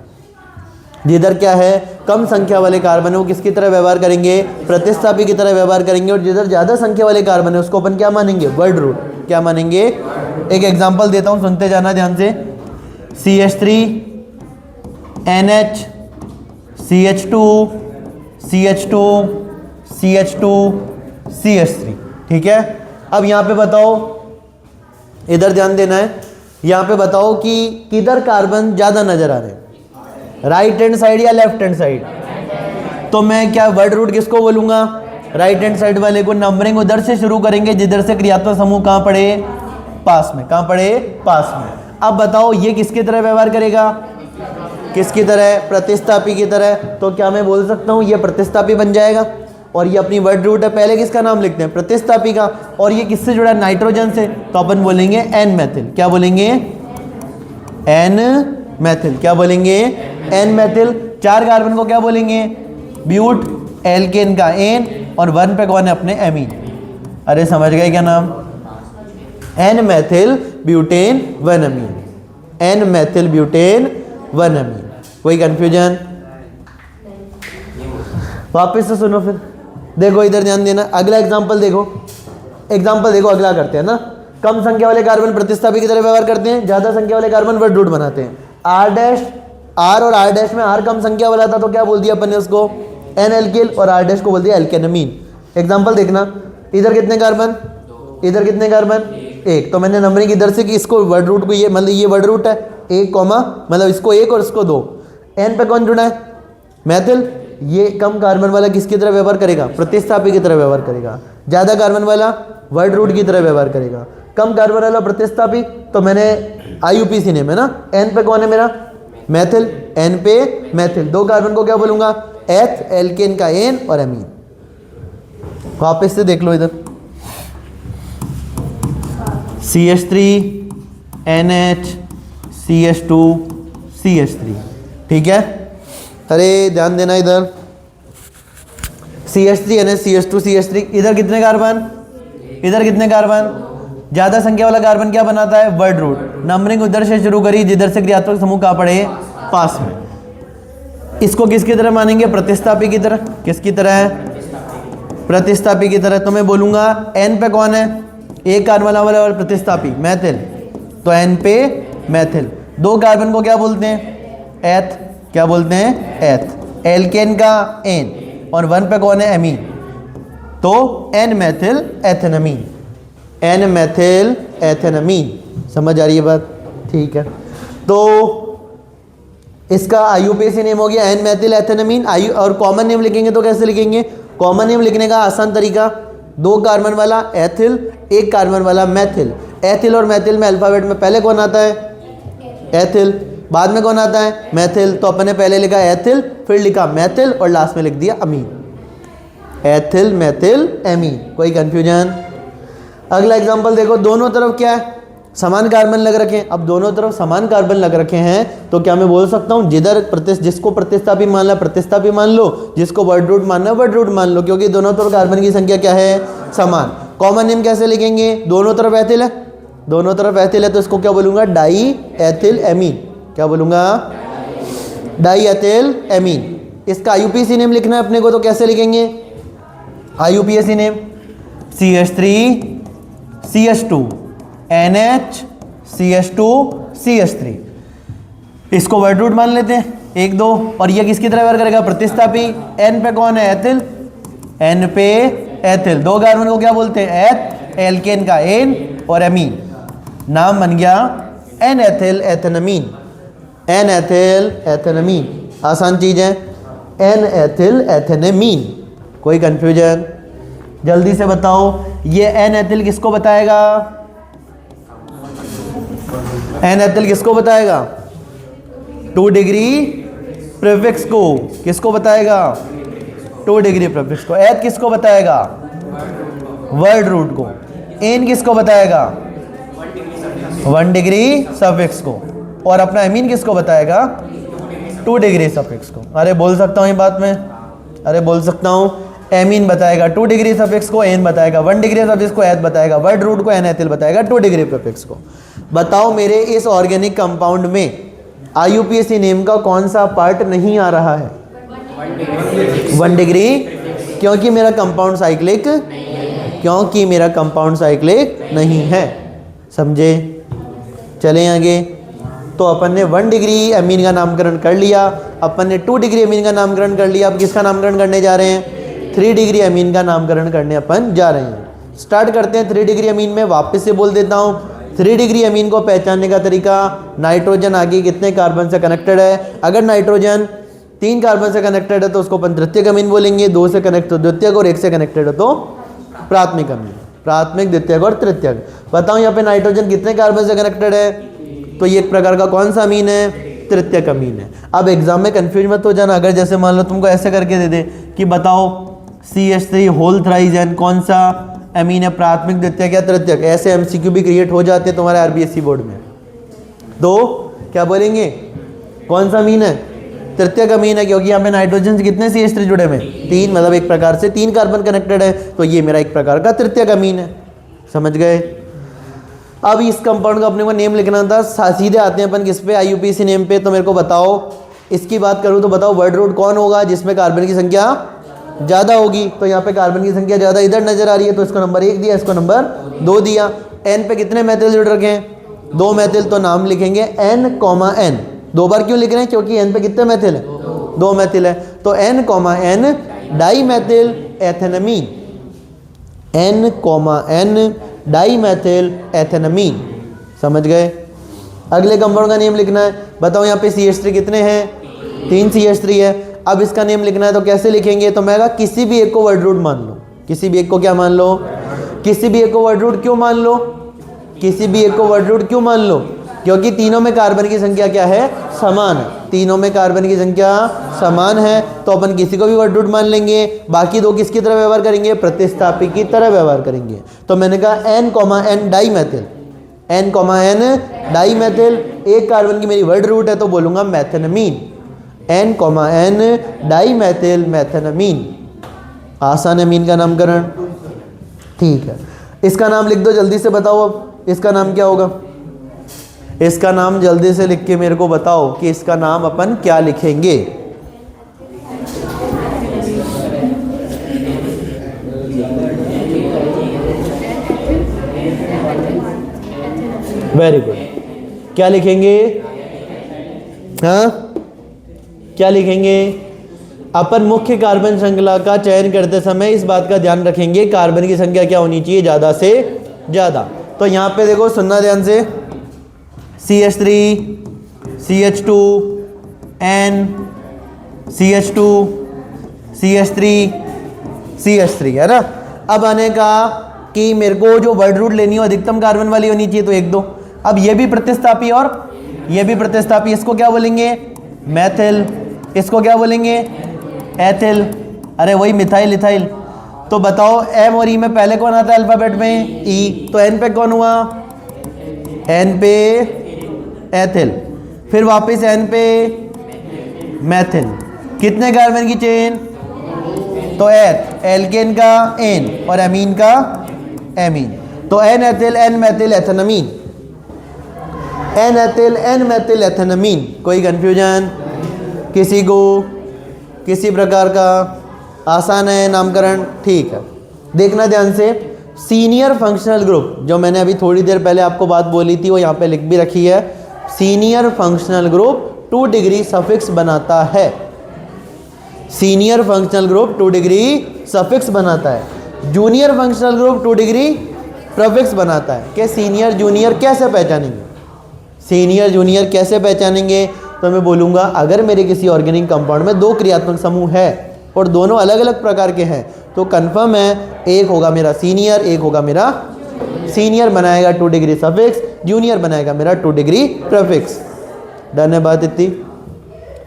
जिधर क्या है कम संख्या वाले कार्बन है, वो किसकी तरह व्यवहार करेंगे? प्रतिस्थापी की तरह व्यवहार करेंगे। और जिधर ज़्यादा संख्या वाले कार्बन है उसको अपन क्या मानेंगे? Word root. क्या मानेंगे? एक एग्जाम्पल देता हूँ, सुनते जाना ध्यान से। CH3 NH CH2 CH2 CH2 CH3, ठीक है। अब यहाँ पे बताओ, इधर ध्यान देना है, यहाँ पे बताओ कि किधर कार्बन ज़्यादा नजर आ रहे हैं, राइट हैंड साइड या लेफ्ट हैंड साइड? तो मैं क्या वर्ड रूट किसको बोलूँगा? राइट हैंड साइड वाले को। नंबरिंग उधर से शुरू करेंगे जिधर से क्रियात्मक समूह कहाँ पड़े? पास में। कहाँ पड़े? पास में। अब बताओ ये किसकी तरह व्यवहार करेगा? किसकी तरह? प्रतिस्थापी की तरह। तो क्या मैं बोल सकता हूँ ये प्रतिस्थापी बन जाएगा? और ये अपनी वर्ड रूट है, पहले किसका नाम लिखते हैं? प्रतिस्थापी का। और ये किससे जुड़ा है? नाइट्रोजन से। तो अपन बोलेंगे एन मैथिल। क्या बोलेंगे? एन मैथिल। क्या बोलेंगे? एन मैथिल। 4 कार्बन को क्या बोलेंगे? ब्यूट। एल्केन का एन, और 1 पे कौन है? अपने एमीन। अरे समझ गए क्या नाम? एन मैथिल ब्यूटेन 1 अमीन। एन मैथिल ब्यूटेन 1 अमीन। कोई कंफ्यूजन? वापस से सुनो फिर। देखो इधर ध्यान देना, अगला एग्जांपल देखो। एग्जांपल देखो, अगला करते हैं ना। कम संख्या वाले कार्बन प्रतिस्थापी की तरह व्यवहार करते हैं, ज्यादा संख्या वाले कार्बन वर्ड रूट बनाते हैं। आर डैश, आर और आर डैश में आर कम संख्या वाला था तो क्या बोल दिया अपन ने उसको? एन एल्किल, और आर डैश को बोल दिया एल्केनमीन। एग्जांपल देखना, इधर कितने कार्बन, इधर कितने कार्बन? 1। तो मैंने नंबरिंग इधर से कि इसको वर्ड रूट को, ये मतलब ये वर्ड रूट है 1 कॉमा, मतलब इसको 1 और इसको 2। एन पे कौन जुड़ा है? मैथिल। ये कम कार्बन वाला किसकी तरह व्यवहार करेगा? प्रतिस्थापी की तरह व्यवहार करेगा। ज़्यादा कार्बन वाला वर्ड रूट की तरह व्यवहार करेगा। कम कार्बन वाला प्रतिस्थापी, तो मैंने IUPAC नेम है ना। एन पे कौन है मेरा? मैथिल। एन पे मैथिल। 2 कार्बन को क्या बोलूँगा? एथ, एल्केन का एन और एमीन। वापस से देख लो इधर, CH3 NH CH2 CH3, ठीक है। अरे ध्यान देना इधर, CH3 NH CH2 CH3। इधर कितने कार्बन, इधर कितने कार्बन? ज्यादा संख्या वाला कार्बन क्या बनाता है? Word root. नंबरिंग उधर से शुरू करी जिधर से क्रियात्मक समूह कहाँ पड़े? पास में। इसको किसकी तरह मानेंगे? प्रतिस्थापी की तरह। किसकी तरह है? प्रतिस्थापी की तरह। तो मैं बोलूंगा एन पे कौन है? 1 कार्बन वाला प्रतिस्थापी मैथिल, तो एन पे मैथिल। 2 कार्बन को क्या बोलते हैं? एथ। क्या बोलते हैं? एथ। एल्केन का एन, और 1 पे कौन है? एमीन, तो एन मैथिल एथेनमीन। एन मैथिल एथेनमीन। समझ आ रही है बात? ठीक है। तो इसका IUPAC नेम हो गया एन मैथिल एथेनमीन। और कॉमन नेम लिखेंगे तो कैसे लिखेंगे? कॉमन नेम लिखने का आसान तरीका, 2 कार्बन वाला एथिल, 1 कार्बन वाला मैथिल। एथिल और मैथिल में अल्फाबेट में पहले कौन आता है? एथिल। बाद में कौन आता है? मैथिल। तो अपन ने पहले लिखा एथिल, फिर लिखा मैथिल, और लास्ट में लिख दिया अमीन। Ethyl methyl amine. कोई कंफ्यूजन? अगला एग्जांपल देखो, दोनों तरफ क्या है? समान कार्बन लग रखे हैं। अब दोनों तरफ समान कार्बन लग रखे हैं तो क्या मैं बोल सकता हूं जिधर जिसको प्रतिस्थापी मानना प्रतिस्थापी मान लो, जिसको वर्ड रूट मानना वर्ड रूट मान लो, क्योंकि दोनों तरफ कार्बन की संख्या क्या है? समान। कॉमन नेम कैसे लिखेंगे? दोनों तरफ एथिल है, दोनों तरफ एथिल है, तो इसको क्या बोलूंगा? Die ethyl amine. क्या बोलूंगा? Die ethyl amine. इसका IUPAC नेम लिखना है अपने को, तो कैसे लिखेंगे? IUPAC name CH3 CH2 NH CH2 CH3। इसको वर्ड रूट मान लेते हैं 1 2, और ये किसकी तरह व्यवहार करेगा, प्रतिस्थापी। एन पे कौन है, एथिल, एन पे एथिल। 2 कार्बन को क्या बोलते हैं, एथ, एल्केन का एन, और एमीन, नाम बन गया एन एथिल एथेनामीन। एन एथिल एथेनामीन, आसान चीज है, एन एथिल एथेनामीन। कोई कंफ्यूजन, जल्दी से बताओ, ये एन एथिल किसको बताएगा, एन एथिल किसको बताएगा, 2 डिग्री प्रीफिक्स को, किसको बताएगा, 2 डिग्री प्रीफिक्स को। एथ किसको बताएगा, वर्ड रूट को। एन किसको बताएगा, 1 डिग्री सफिक्स को। और अपना एमीन किसको बताएगा, 2 डिग्री सफिक्स को। अरे बोल सकता हूँ ये बात में, अरे बोल सकता हूँ, एमीन बताएगा 2 डिग्री सफिक्स को, एन बताएगा 1 डिग्री सफिक्स को, एथ बताएगा वर्ड रूट को, एन एथिल बताएगा 2 डिग्री प्रीफिक्स को। बताओ मेरे इस ऑर्गेनिक कंपाउंड में IUPAC नेम का कौन सा पार्ट नहीं आ रहा है, 1 डिग्री, क्योंकि मेरा कंपाउंड साइक्लिक, क्योंकि मेरा कंपाउंड साइक्लिक नहीं है। समझे, चलें आगे। तो अपन ने 1 डिग्री अमीन का नामकरण कर लिया, अपन ने 2 डिग्री अमीन का नामकरण कर लिया। अब किसका नामकरण करने जा रहे हैं, 3 डिग्री अमीन का नामकरण करने अपन जा रहे हैं। स्टार्ट करते हैं 3 डिग्री अमीन में। वापस से बोल देता हूँ, 3 डिग्री अमीन को पहचानने का तरीका, नाइट्रोजन आगे कितने कार्बन से कनेक्टेड है। अगर नाइट्रोजन 3 कार्बन से कनेक्टेड है तो उसको अपन तृतीयक अमीन बोलेंगे, 2 से कनेक्ट तो द्वितीयक, और 1 से कनेक्टेड है तो प्राथमिक अमीन। प्राथमिक, द्वितीयक और तृतीयक। बताओ यहाँ पे नाइट्रोजन कितने कार्बन से कनेक्टेड है, तो ये एक प्रकार का कौन सा अमीन है, तृतीयक अमीन है। अब एग्जाम में कंफ्यूज मत हो जाना, अगर जैसे मान लो तुमको ऐसे करके दे दे कि बताओ CH3 होल थ्राइज एन कौन सा अमीन है, प्राथमिक, द्वितीयक या तृतीयक, ऐसे MCQ भी क्रिएट हो जाते हैं तुम्हारे RBSc बोर्ड में। तो क्या बोलेंगे, कौन सा अमीन है, तृतीयक अमीन है, क्योंकि यहाँ पे नाइट्रोजन से कितने CH3 जुड़े हुए, 3, मतलब एक प्रकार से 3 कार्बन कनेक्टेड है, तो ये मेरा एक प्रकार का तृतीयक अमीन है। समझ गए। अब इस कंपाउंड का अपने को नेम लिखना था, सीधे आते हैं अपन किस पे, IUPAC नेम पे। तो मेरे को बताओ, इसकी बात करूँ तो बताओ वर्ड रूट कौन होगा जिसमें कार्बन की संख्या ज़्यादा होगी। तो यहाँ पे कार्बन की संख्या ज़्यादा इधर नजर आ रही है, तो इसको नंबर 1 दिया, इसको नंबर 2 दिया। एन पे कितने मैथिल जुड़ रखे हैं, 2 मैथिल, तो नाम लिखेंगे N, N। 2 बार क्यों लिख रहे हैं, क्योंकि एन पे कितने मैथिल है, 2 मैथिल है, तो N, N di methyl ethanamine, N, N di methyl ethanamine. समझ गए। अगले कंपाउंड का नेम लिखना है। बताओ यहाँ पे CH3 कितने हैं, 3 CH3 है। अब इसका नेम लिखना है तो कैसे लिखेंगे, तो मैं कहा किसी भी एक को वर्ड रूट मान लो, किसी भी एक को क्या मान लो, किसी भी एक को वर्ड रूट क्यों मान लो, किसी भी एक को वर्ड रूट क्यों मान लो, क्योंकि तीनों में कार्बन की संख्या क्या है, समान है। तीनों में कार्बन की संख्या समान है, तो अपन किसी को भी वर्ड रूट मान लेंगे। बाकी 2 किसकी तरह व्यवहार करेंगे, प्रतिस्थापी की तरह व्यवहार करेंगे। तो मैंने कहा N, N di methyl, N, N di methyl, एक कार्बन की मेरी वर्ड रूट है तो बोलूंगा methanamine, N, N di methyl methanamine. आसान अमीन का नामकरण, ठीक है। इसका नाम लिख दो जल्दी से, बताओ अब इसका नाम क्या होगा। इसका नाम जल्दी से लिख के मेरे को बताओ कि इसका नाम अपन क्या लिखेंगे। वेरी गुड, क्या लिखेंगे, हाँ क्या लिखेंगे। अपन मुख्य कार्बन श्रृंखला का चयन करते समय इस बात का ध्यान रखेंगे कार्बन की संख्या क्या होनी चाहिए, ज़्यादा से ज़्यादा। तो यहाँ पे देखो, सुनना ध्यान से, CH3, CH2, N, CH2, CH3, CH3, है ना। अब आने का कि मेरे को जो वर्ड रूट लेनी हो अधिकतम कार्बन वाली होनी चाहिए, तो 1 2। अब ये भी प्रतिस्थापी और ये भी प्रतिस्थापी, इसको क्या बोलेंगे, मैथिल, इसको क्या बोलेंगे, एथिल, अरे वही मिथाइल इथाइल। तो बताओ M और E में पहले कौन आता है अल्फाबेट में, E, तो N पे कौन हुआ, N पे एथिल, फिर वापस N पे मैथिल, कितने कार्बन की चेन, तो एथ, एल्केन का N और अमीन का एमीन, तो N ethyl N methyl ethanamine, N ethyl N methyl ethanamine. कोई कंफ्यूजन किसी को, किसी प्रकार का, आसान है नामकरण, ठीक है। देखना ध्यान से, सीनियर फंक्शनल ग्रुप, जो मैंने अभी थोड़ी देर पहले आपको बात बोली थी वो यहाँ पे लिख भी रखी है। Senior functional group 2 degree suffix बनाता है। Senior functional group 2 degree suffix बनाता है। Junior functional group 2 degree prefix बनाता है। कि सीनियर जूनियर कैसे पहचानेंगे? सीनियर जूनियर कैसे पहचानेंगे? तो मैं बोलूँगा अगर मेरे किसी ऑर्गेनिक कंपाउंड में 2 क्रियात्मक समूह है और दोनों अलग अलग प्रकार के हैं तो कन्फर्म है एक होगा मेरा सीनियर, एक होगा मेरा सीनियर बनाएगा 2 डिग्री सफिक्स, जूनियर बनाएगा मेरा 2 डिग्री प्रीफिक्स। डन है बात इतनी?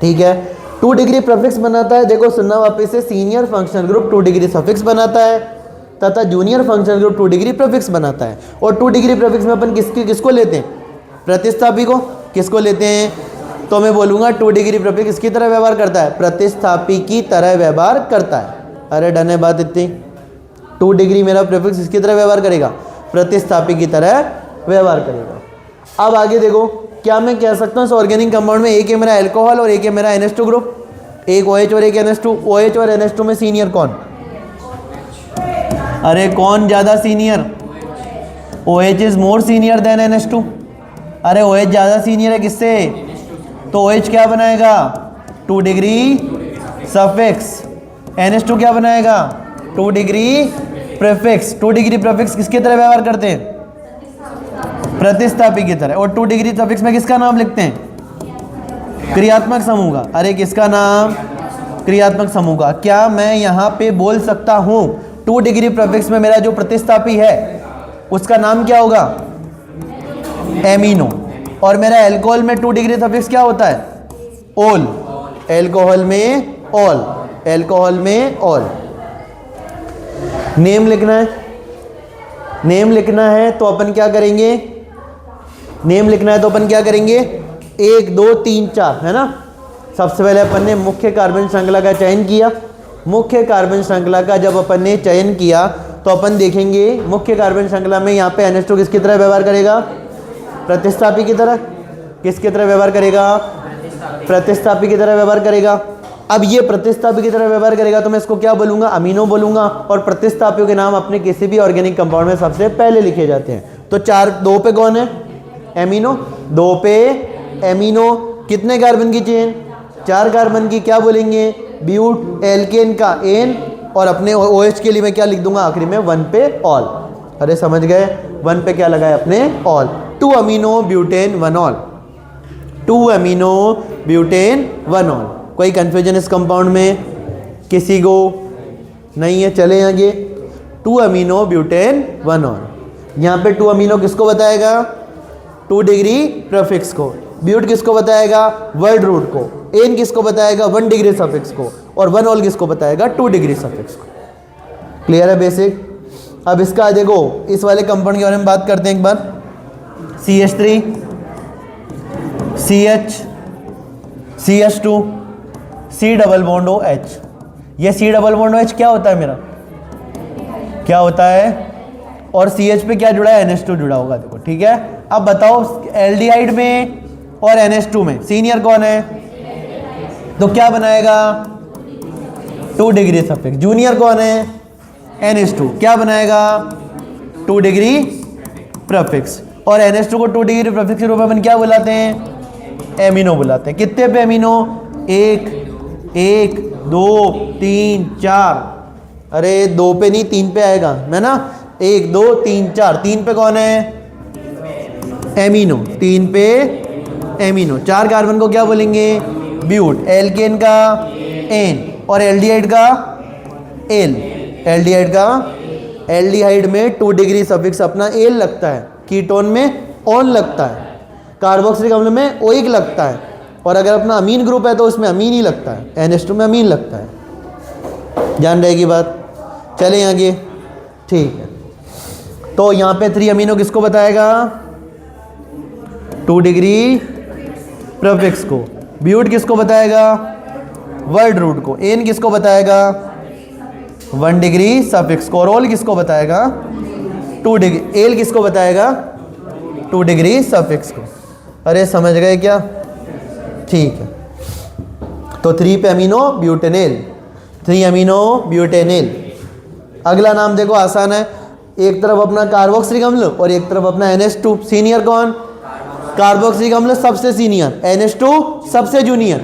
ठीक है, 2 डिग्री प्रीफिक्स बनाता है। देखो सुनना वापस से, senior functional group 2 degree suffix बनाता है तथा junior functional group 2 degree prefix बनाता है। और 2 डिग्री प्रीफिक्स में अपन किसको लेते हैं? प्रतिस्थापी को। किसको लेते हैं? तो मैं बोलूँगा 2 डिग्री प्रीफिक्स किसकी तरह व्यवहार करता है? प्रतिस्थापी की तरह व्यवहार करता है। अरे डन है बात इतनी? 2 डिग्री मेरा प्रीफिक्स किसकी तरह व्यवहार करेगा? प्रतिस्थापी की तरह व्यवहार करेगा। अब आगे देखो, क्या मैं कह सकता हूँ इस ऑर्गेनिक कंपाउंड में एक है मेरा अल्कोहल और एक है मेरा NH2 ग्रुप, एक OH और एक NH2। OH और NH2 में सीनियर कौन? अरे कौन ज़्यादा senior? OH is more senior then NH2। अरे OH ज़्यादा सीनियर है किससे? तो OH क्या बनाएगा? 2 डिग्री सफिक्स। NH2 क्या बनाएगा? 2 डिग्री प्रीफिक्स। 2 डिग्री प्रीफिक्स किसकी तरह व्यवहार करते हैं? प्रतिस्थापी की तरह। और 2 डिग्री सफिक्स में किसका नाम लिखते हैं? क्रियात्मक समूह का। अरे किसका नाम? क्रियात्मक समूह का। क्या मैं यहाँ पे बोल सकता हूँ 2 डिग्री प्रीफिक्स में मेरा जो प्रतिस्थापी है उसका नाम क्या होगा? एमिनो। और मेरा अल्कोहल में 2 डिग्री सफिक्स क्या होता है? ओल। अल्कोहल में ऑल, अल्कोहल में ऑल। नेम लिखना है, नेम लिखना है तो अपन क्या करेंगे? नेम लिखना है तो अपन क्या करेंगे? 1 2 3 4 है ना। सबसे पहले अपन ने मुख्य कार्बन श्रृंखला का चयन किया। मुख्य कार्बन श्रृंखला का जब अपन ने चयन किया तो अपन देखेंगे मुख्य कार्बन श्रृंखला में यहाँ पे NH2 किसकी तरह व्यवहार करेगा? प्रतिस्थापी की तरह। किसकी तरह व्यवहार करेगा? प्रतिस्थापी की तरह व्यवहार करेगा। अब ये प्रतिस्थापी की तरह व्यवहार करेगा तो मैं इसको क्या बोलूँगा? अमीनो बोलूँगा। और प्रतिस्थापियों के नाम अपने किसी भी ऑर्गेनिक कंपाउंड में सबसे पहले लिखे जाते हैं। तो 2 पे कौन है? एमिनो। 2 पे एमिनो। कितने कार्बन की चेन? 4 कार्बन की। क्या बोलेंगे? ब्यूट। एल्केन का एन। और अपने OH के लिए मैं क्या लिख दूंगा आखिरी में? 1 पे ऑल। अरे समझ गए? 1 पे क्या लगाए अपने? All. 2 amino butane 1 all. 2 amino butane 1 all. कोई कंफ्यूजन इस कंपाउंड में किसी को नहीं है? चले आगे। 2 अमीनो ब्यूटेन 1 ऑल। यहाँ पे 2 अमीनो किसको बताएगा? 2 डिग्री प्रीफिक्स को। ब्यूट किसको बताएगा? वर्ड रूट को। एन किसको बताएगा? 1 डिग्री सफिक्स को। और 1 ऑल किसको बताएगा? 2 डिग्री सफिक्स को। क्लियर है बेसिक? अब इसका देखो इस वाले कंपाउंड के बारे में बात करते हैं एक बार। CH3 CH CH2 C double bond OH। ये C डबल बॉन्ड OH क्या होता है मेरा? क्या होता है? और CH पे क्या जुड़ा है? NH2 जुड़ा होगा। देखो ठीक है। अब बताओ एल्डिहाइड में और NH2 में सीनियर कौन है? तो क्या बनाएगा? 2 डिग्री सफिक्स। जूनियर कौन है? NH2। क्या बनाएगा? 2 डिग्री प्रीफिक्स। और NH2 को 2 डिग्री प्रीफिक्स के रूप में अपन क्या बुलाते हैं? एमिनो बुलाते हैं। कितने पे एमिनो? 1 2 3 4। अरे 2 पे नहीं 3 पे आएगा है ना। 1 2 3 4। 3 पे कौन है? एमिनो। 3 पे एमिनो। 4 कार्बन को क्या बोलेंगे? ब्यूट। एल्केन का एन। और एल्डिहाइड का एल। एल्डिहाइड का एल्डिहाइड में 2 डिग्री सफिक्स अपना एल लगता है। कीटोन में ऑन लगता है। कार्बोक्सिलिक अम्ल में ओइक लगता है। और अगर अपना अमीन ग्रुप है तो उसमें अमीन ही लगता है। NH2 में अमीन लगता है। जान रहेगी बात? चलें आगे। ठीक है, तो यहाँ पे 3 अमीनो किसको बताएगा? 2 डिग्री प्रीफिक्स को। ब्यूट किसको बताएगा? वर्ड रूट को। एन किसको बताएगा? 1 डिग्री सफिक्स को। और ऑल किसको बताएगा? 2 डिग्री। एल किसको बताएगा? 2 डिग्री सफिक्स को। अरे समझ गए क्या? ठीक है, तो 3 पे अमीनो ब्यूटेनेल। 3 अमीनो ब्यूटेनेल। अगला नाम देखो आसान है। एक तरफ अपना कार्बोक्सिलिक अम्ल और एक तरफ अपना NH2। सीनियर कौन? कार्बोक्सिलिक अम्ल सबसे सीनियर, NH2 सबसे जूनियर।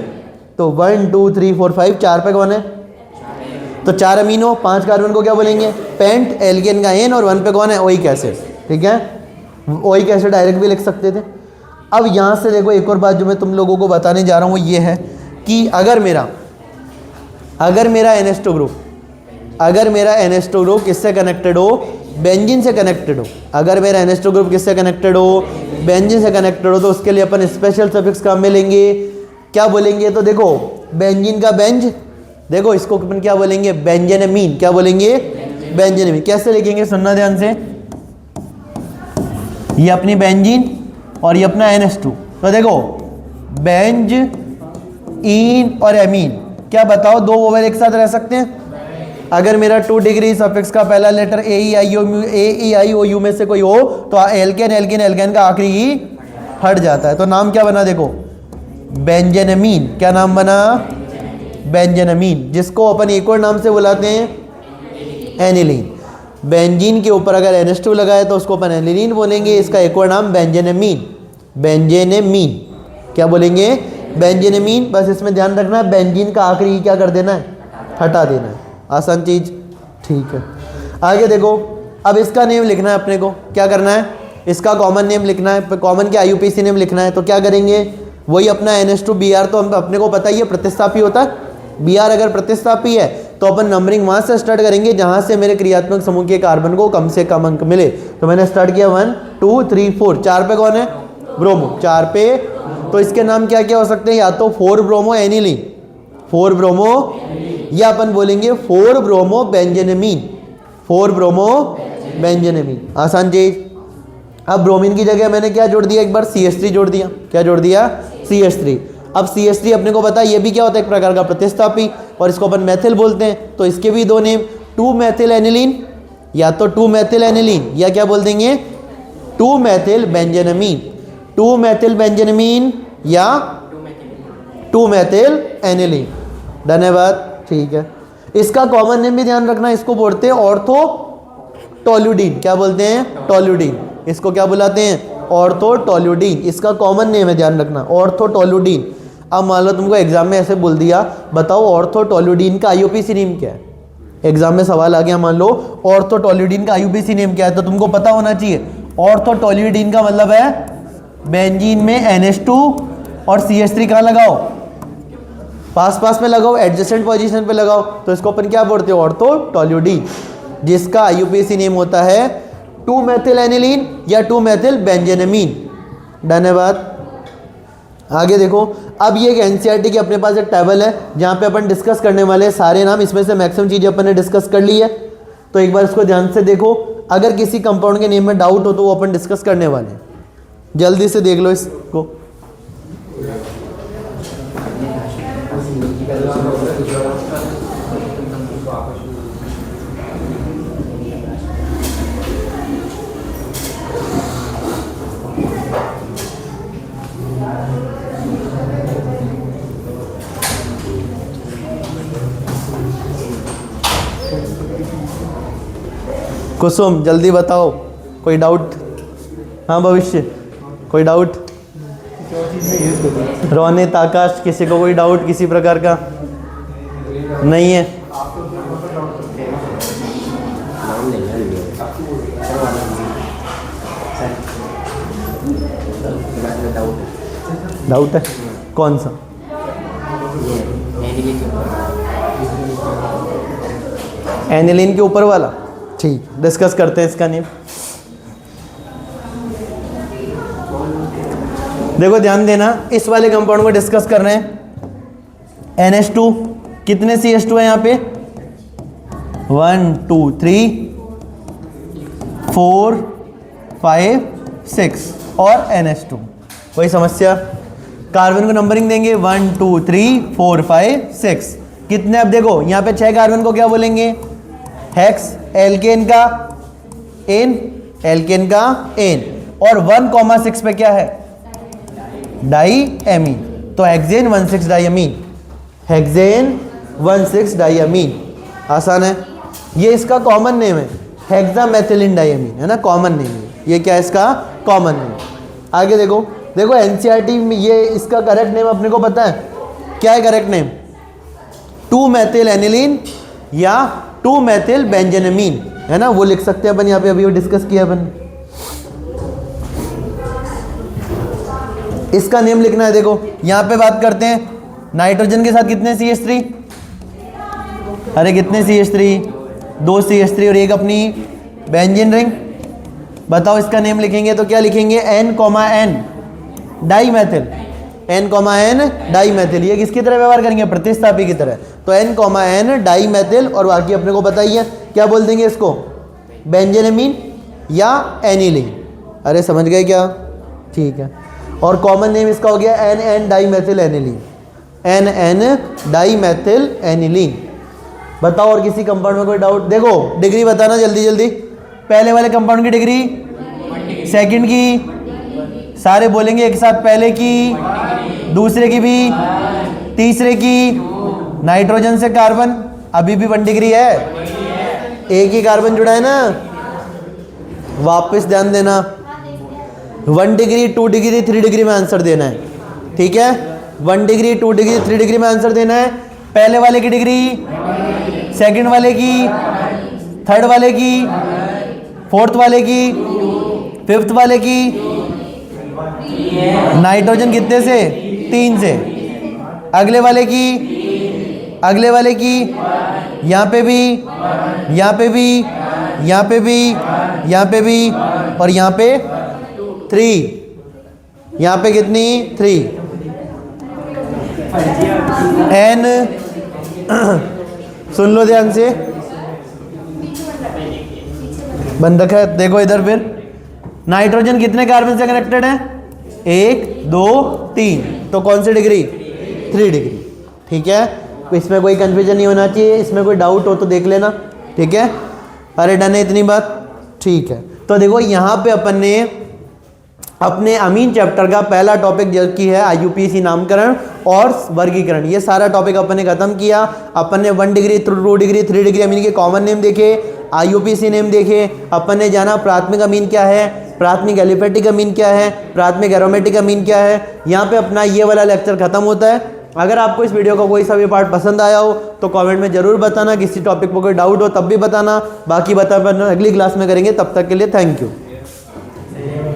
तो 1 2 3 4 5 4 पे कौन है? तो 4 अमीनो 5 कार्बन को क्या बोलेंगे? पेंट। एल्केन का एन और 1 पे कौन है? Oic acid. ठीक है, ओइक एसिड डायरेक्ट भी लिख सकते थे। अब यहाँ से देखो एक और बात जो मैं तुम लोगों को बताने जा रहा हूँ वो ये है कि अगर मेरा NH2 ग्रुप किससे कनेक्टेड हो? बेंजीन से कनेक्टेड हो। अगर मेरा NH2 ग्रुप किससे कनेक्टेड हो? बेंजीन से कनेक्टेड हो, तो उसके लिए अपन स्पेशल सफिक्स काम में लेंगे। क्या बोलेंगे? तो देखो बेंजीन का बेंज, देखो इसको अपन क्या बोलेंगे? बेंजेनेमीन। क्या बोलेंगे? बेंजेनेमीन। कैसे लिखेंगे? सुनना ध्यान से। ये अपनी बेंजीन और ये अपना NH2। तो देखो बेंज, इन और एमीन, क्या बताओ दो वोवेल एक साथ रह सकते हैं? अगर मेरा 2 डिग्री सफिक्स का पहला लेटर AEIOU में से कोई हो तो एल्केन का आखिरी ही हट जाता है। तो नाम क्या बना? देखो बेंजेनेमीन। क्या नाम बना? बेंजेनेमीन, जिसको अपन एक और नाम से बुलाते हैं एनिलीन। बेंजीन के ऊपर अगर NH2 लगाए तो उसको अपन एनिलीन बोलेंगे। इसका एक और नाम बेंजेनेमीन। क्या बोलेंगे? बेंजेनेमीन। बस इसमें ध्यान रखना है बेंजीन का आखिरी क्या कर देना है? हटा देना है। आसान चीज। ठीक है, आगे देखो। अब इसका नेम लिखना है अपने को। क्या करना है? इसका कॉमन नेम लिखना है, कॉमन के IUPAC नेम लिखना है। तो क्या करेंगे? वही अपना NH2 Br, तो हम अपने को पता ही है प्रतिस्थापी होता है। Br अगर प्रतिस्थापी है तो अपन नंबरिंग वहां से स्टार्ट करेंगे जहां से मेरे क्रियात्मक समूह के कार्बन को कम से कम अंक मिले। तो मैंने स्टार्ट किया 1 2 3 4। 4 पे कौन है? ब्रोमो। 4 पे, तो इसके नाम क्या क्या हो सकते हैं? या तो 4 ब्रोमो एनिलीन, 4 ब्रोमो, या अपन बोलेंगे 4 ब्रोमो बेंजेनेमीन, 4 ब्रोमो बेंजेनेमीन। आसान चीज। अब ब्रोमीन की जगह मैंने क्या जोड़ दिया? एक बार CH3 जोड़ दिया। क्या जोड़ दिया? CH3। अब CH3 अपने को पता है ये भी क्या होता है? एक प्रकार का प्रतिस्थापी, और इसको अपन मेथिल बोलते हैं। तो इसके भी दो नेम, 2 मेथिल एनिलीन, या तो 2 मेथिल एनिलीन, या क्या बोल देंगे? 2 मेथिल बेंजेनेमीन। 2 मेथिल बेंजेनेमीन या 2 मेथिल एनिलीन। धन्यवाद। ठीक है, इसका कॉमन नेम भी ध्यान रखना। इसको बोलते हैं ऑर्थो टोल्यूडीन। क्या बोलते हैं? टोल्यूडीन। इसको क्या बुलाते हैं? ऑर्थो टोल्यूडीन। इसका कॉमन नेम है, ध्यान रखना, ऑर्थो टोल्यूडीन। अब मान लो तुमको एग्जाम में ऐसे बोल दिया, बताओ ऑर्थो टोल्यूडीन का IUPAC नेम क्या है? एग्जाम में सवाल आ गया, मान लो ऑर्थो टोल्यूडीन का IUPAC नेम क्या है, तो तुमको पता होना चाहिए। ऑर्थो टोल्यूडीन का मतलब है बेंजीन में NH2 और CH3 कहाँ लगाओ? पास में लगाओ, एडजेसेंट पोजीशन पे लगाओ। तो इसको अपन क्या बोलते हैं? ऑर्थो टोल्यूडीन, जिसका IUPAC नेम होता है 2 मेथिल एनिलीन या 2 मेथिल बेंजेनेमीन। धन्यवाद। आगे देखो। अब ये एक NCERT की अपने पास एक टेबल है जहाँ पे अपन डिस्कस करने वाले सारे नाम, इसमें से मैक्सिमम चीज़ें अपन ने डिस्कस कर ली है। तो एक बार इसको ध्यान से देखो। अगर किसी कंपाउंड के नेम में डाउट हो तो वो अपन डिस्कस करने वाले हैं। जल्दी से देख लो इसको। कुसुम जल्दी बताओ, कोई डाउट? हाँ भविष्य, कोई डाउट? रोनित, आकाश, किसी को कोई डाउट किसी प्रकार का नहीं है? डाउट है? कौन सा? एनिलीन के ऊपर वाला। ठीक, डिस्कस करते हैं इसका नेम। देखो ध्यान देना, इस वाले कंपाउंड को डिस्कस कर रहे हैं। NH2, कितने CH2 है यहाँ पे? 1 2 3 4 5 6 और NH2। वही समस्या, कार्बन को नंबरिंग देंगे 1 2 3 4 5 6। कितने? अब देखो यहाँ पे 6 कार्बन को क्या बोलेंगे? हेक्स। एल्केन का एन, एल्केन का एन, और 1,6 पे क्या है? Di amine. तो हेक्सेन 1,6 डाइअमीन, हेक्सेन 1,6 डाइअमीन। आसान है। ये इसका कॉमन नेम है, हेक्सामेथिलीन डाइअमीन, है ना, कॉमन नेम है ये। क्या है इसका कॉमन नेम? आगे देखो, देखो एनसीईआरटी में ये इसका करेक्ट नेम अपने को पता है, क्या है करेक्ट नेम? 2-मेथिल एनिलीन या 2-मेथिल बेंजेनामीन, है ना, वो लिख सकते हैं अपन यहाँ पे, अभी वो डिस्कस किया अपन। इसका नेम लिखना है। देखो यहाँ पे बात करते हैं नाइट्रोजन के साथ कितने CH3, अरे कितने CH3, 2 CH3 और एक अपनी बेंजीन रिंग। बताओ इसका नेम लिखेंगे तो क्या लिखेंगे? N, dimethyl, N, dimethyl. ये किसकी तरह व्यवहार करेंगे? प्रतिस्थापी की तरह। तो N, डाईमेथिल, और बाकी अपने को पता ही है क्या बोल देंगे इसको, बेंजेनामीन या एनिलीन। अरे समझ गए क्या? ठीक है। और कॉमन नेम इसका हो गया NN dimethyl aniline, NN dimethyl aniline. बताओ और किसी कंपाउंड में कोई डाउट? देखो डिग्री बताना जल्दी जल्दी। पहले वाले कंपाउंड की डिग्री, सेकंड की, सारे बोलेंगे एक साथ, पहले की, दूसरे की भी, तीसरे की। नाइट्रोजन से कार्बन अभी भी 1 डिग्री है, एक ही कार्बन जुड़ा है ना। वापस ध्यान देना, 1 डिग्री, 2 डिग्री, 3 डिग्री में आंसर देना है, ठीक है। 1 डिग्री, 2 डिग्री, 3 डिग्री में आंसर देना है। पहले वाले की डिग्री, सेकंड वाले की, थर्ड वाले की, फोर्थ वाले की, फिफ्थ वाले की। नाइट्रोजन कितने से? 3 से। अगले वाले की, अगले वाले की, यहाँ पे भी, यहाँ पे भी, यहाँ पे भी, यहाँ पे भी, और यहाँ पे 3। यहाँ पे कितनी? 3। N सुन लो ध्यान से, बंधक है। देखो इधर फिर नाइट्रोजन कितने कार्बन से कनेक्टेड है? 1, 2, 3। तो कौन सी डिग्री? 3 डिग्री, ठीक है। इसमें कोई कंफ्यूजन नहीं होना चाहिए, इसमें कोई डाउट हो तो देख लेना, ठीक है। अरे डन है इतनी बात, ठीक है। तो देखो यहाँ पे अपन ने अपने अमीन चैप्टर का पहला टॉपिक जो की है IUPAC नामकरण और वर्गीकरण, ये सारा टॉपिक अपन ने खत्म किया। अपन ने 1 डिग्री, 2 डिग्री, 3 डिग्री अमीन के कॉमन नेम देखे, IUPAC नेम देखे। अपन ने जाना प्राथमिक अमीन क्या है, प्राथमिक एलिफेटिक अमीन क्या है, प्राथमिक एरोमेटिक अमीन क्या है। यहाँ पे अपना ये वाला लेक्चर खत्म होता है। अगर आपको इस वीडियो का कोई सा भी पार्ट पसंद आया हो तो कमेंट में जरूर बताना, किसी टॉपिक पर कोई डाउट हो तब भी बताना। बाकी बता अगली क्लास में करेंगे, तब तक के लिए थैंक यू।